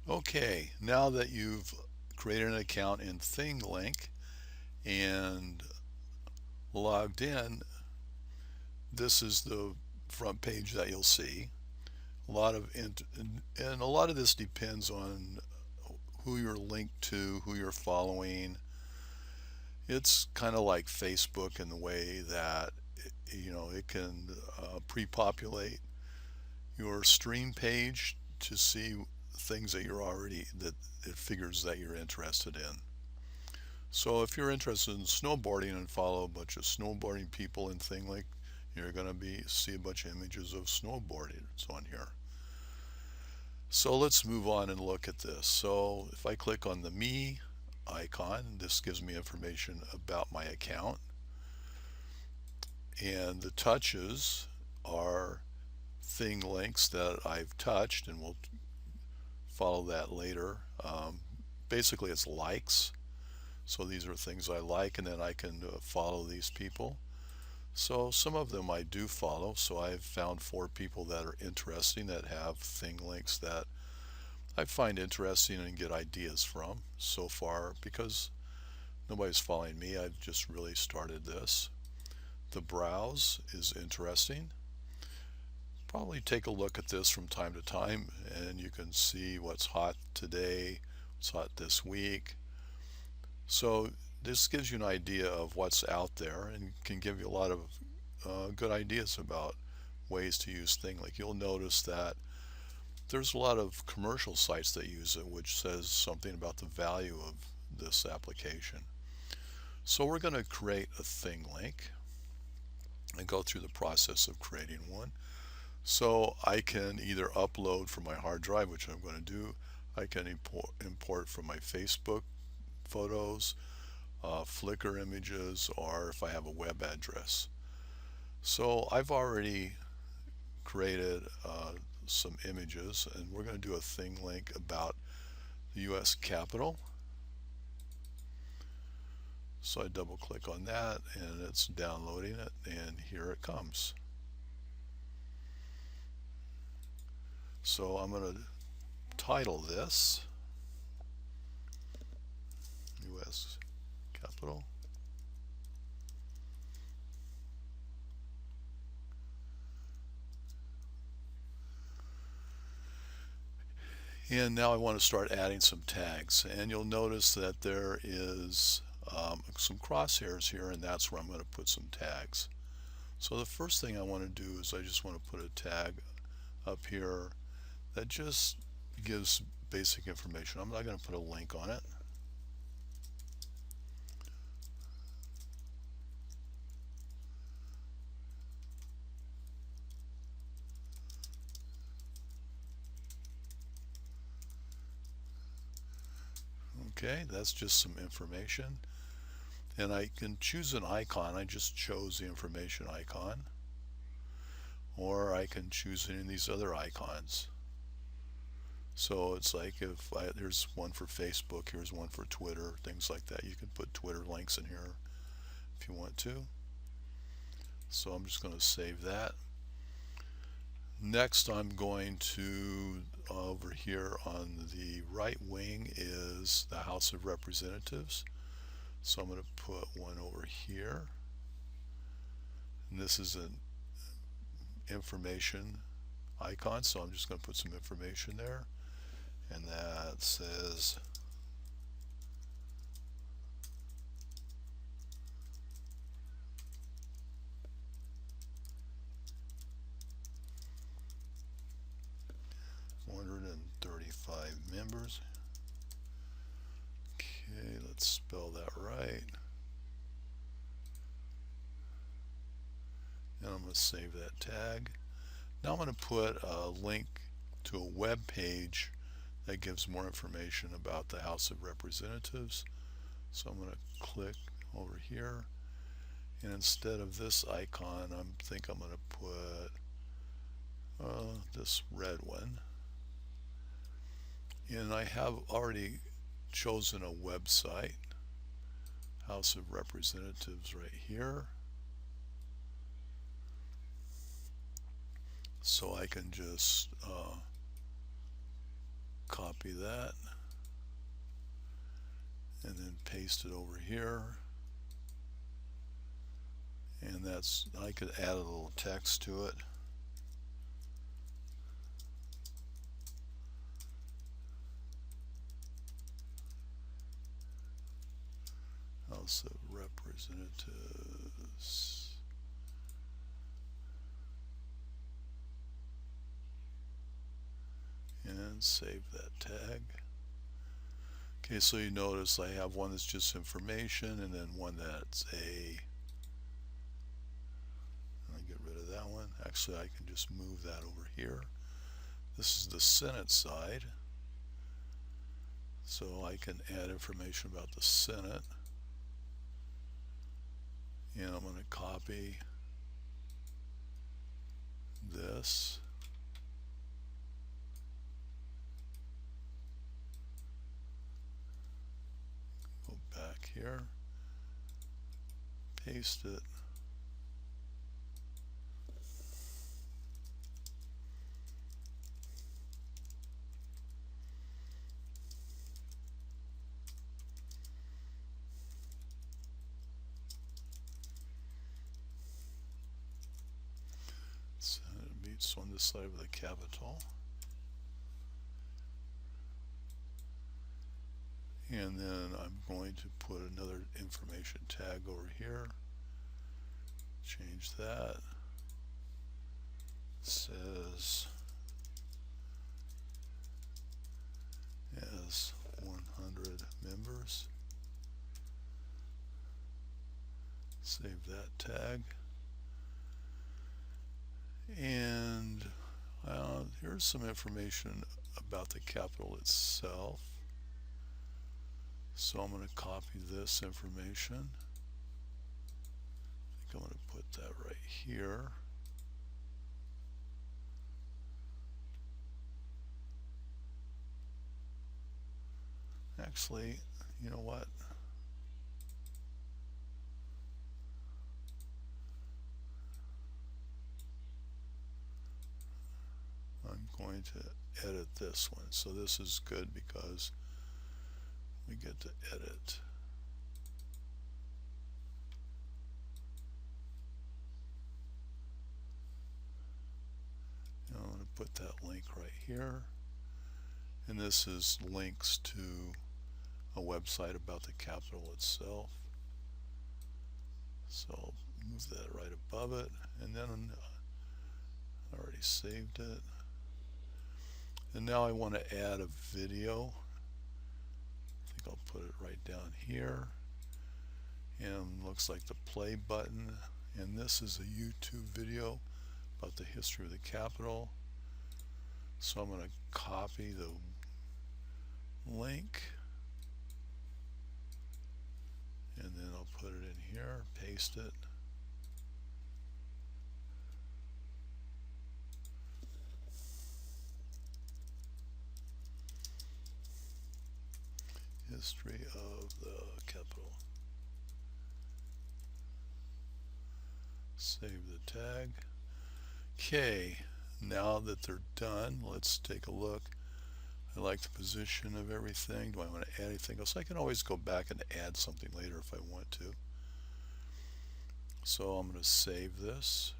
Okay, now that you've created an account in ThingLink and logged in, this is the front page that you'll see. A lot of and a lot of this depends on who you're linked to, who you're following. It's kind of like Facebook in the way that it can pre-populate your stream page to see things that you're already that it figures that you're interested in. So if you're interested in snowboarding and follow a bunch of snowboarding people in ThingLink, you're going to be see a bunch of images of snowboarders on here. So let's move on and look at this. So if I click on the Me icon, this gives me information about my account. And the touches are thing links that I've touched, and we'll follow that later. Basically, it's likes. So these are things I like, and then I can follow these people. So some of them I do follow. So I've found 4 people that are interesting that have thing links that I find interesting and get ideas from so far because nobody's following me. I've just really started this. The browse is interesting. Probably take a look at this from time to time and you can see what's hot today, what's hot this week. So this gives you an idea of what's out there and can give you a lot of good ideas about ways to use things. Like you'll notice that there's a lot of commercial sites that use it, which says something about the value of this application. So we're going to create a thing link and go through the process of creating one. So I can either upload from my hard drive, which I'm going to do. I can import from my Facebook photos, Flickr images, or if I have a web address. So I've already created some images, and we're going to do a thing link about the US Capitol. So I double click on that and it's downloading it, and here it comes. So I'm going to title this US Capitol. And now I want to start adding some tags, and you'll notice that there is some crosshairs here, and that's where I'm going to put some tags. So the first thing I want to do is I just want to put a tag up here that just gives basic information. I'm not going to put a link on it. Okay, that's just some information. And I can choose an icon. I just chose the information icon. Or I can choose any of these other icons. So it's like there's one for Facebook, here's one for Twitter, things like that. You can put Twitter links in here if you want to. So I'm just going to save that. Next, I'm going to, over here on the right wing is the House of Representatives. So I'm going to put one over here. And this is an information icon, so I'm just going to put some information there. And that says members. Okay, let's spell that right. And I'm going to save that tag. Now I'm going to put a link to a web page that gives more information about the House of Representatives. So I'm going to click over here, and instead of this icon, I think I'm going to put this red one. And I have already chosen a website, House of Representatives right here. So I can just copy that and then paste it over here. And that's, I could add a little text to it. House of Representatives. And save that tag. Okay, so you notice I have one that's just information and then one that's I'll get rid of that one. Actually, I can just move that over here. This is the Senate side. So I can add information about the Senate. And I'm going to copy this. Go back here. Paste it. Senate meets on this side of the Capitol. And then I'm going to put another information tag over here. Change that. Says has 100 members. Save that tag. And here's some information about the Capitol itself. So I'm going to copy this information. I think I'm going to put that right here. Actually, you know what? I'm going to edit this one. So this is good because we get to edit. And I'm going to put that link right here. And this is links to a website about the Capitol itself. So I'll move that right above it. And then I already saved it. And now I want to add a video. I think I'll put it right down here. And looks like the play button. And this is a YouTube video about the history of the Capitol. So I'm going to copy the link. And then I'll put it in here, paste it. History of the Capitol. Save the tag. Okay, now that they're done, let's take a look. I like the position of everything. Do I want to add anything else? I can always go back and add something later if I want to. So I'm going to save this.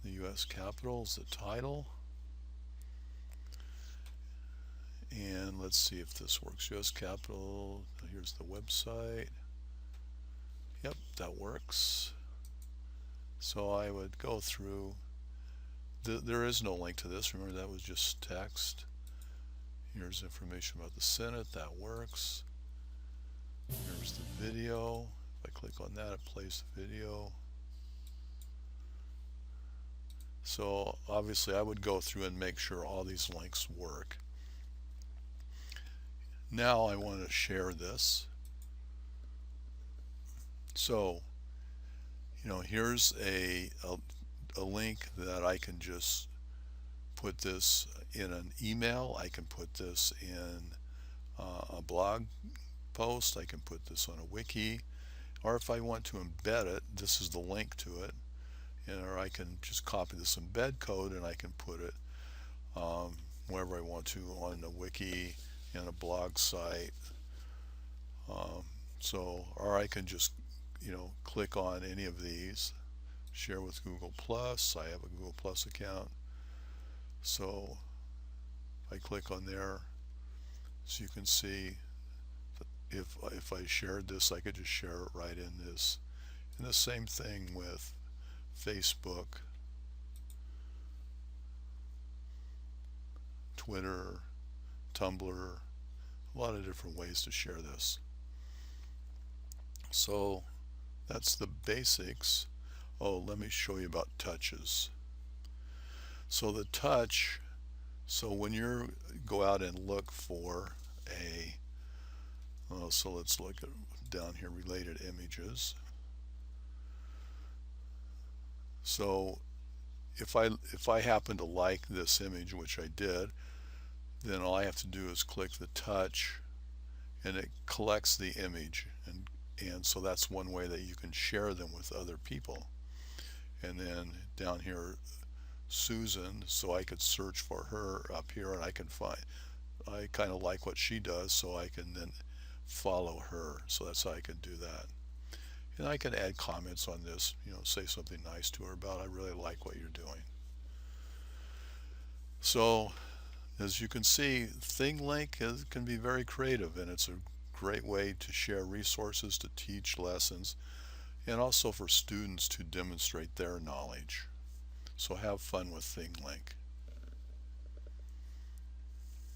The U.S. Capitol is the title. And let's see if this works. U.S. Capitol, here's the website. Yep, that works. So I would go through. There is no link to this. Remember, that was just text. Here's information about the Senate. That works. Here's the video. If I click on that, it plays the video. So obviously I would go through and make sure all these links work. Now I want to share this. So, here's a link that I can just put this in an email. I can put this in a blog post. I can put this on a wiki. Or if I want to embed it, this is the link to it. Or I can just copy this embed code and I can put it wherever I want to on a wiki and a blog site. Um, or I can just, click on any of these. Share with Google Plus. I have a Google Plus account. So I click on there, so you can see if I shared this, I could just share it right in this. And the same thing with Facebook, Twitter, Tumblr, a lot of different ways to share this. So that's the basics. Oh, let me show you about touches. So the touch, so when you go out and look for so let's look at down here, related images. So if I happen to like this image, which I did, then all I have to do is click the touch and it collects the image, and so that's one way that you can share them with other people. And then down here, Susan, so I could search for her up here, and I kind of like what she does, so I can then follow her. So that's how I can do that. And I can add comments on this, say something nice to her about, I really like what you're doing. So as you can see, ThingLink can be very creative, and it's a great way to share resources, to teach lessons, and also for students to demonstrate their knowledge. So have fun with ThingLink.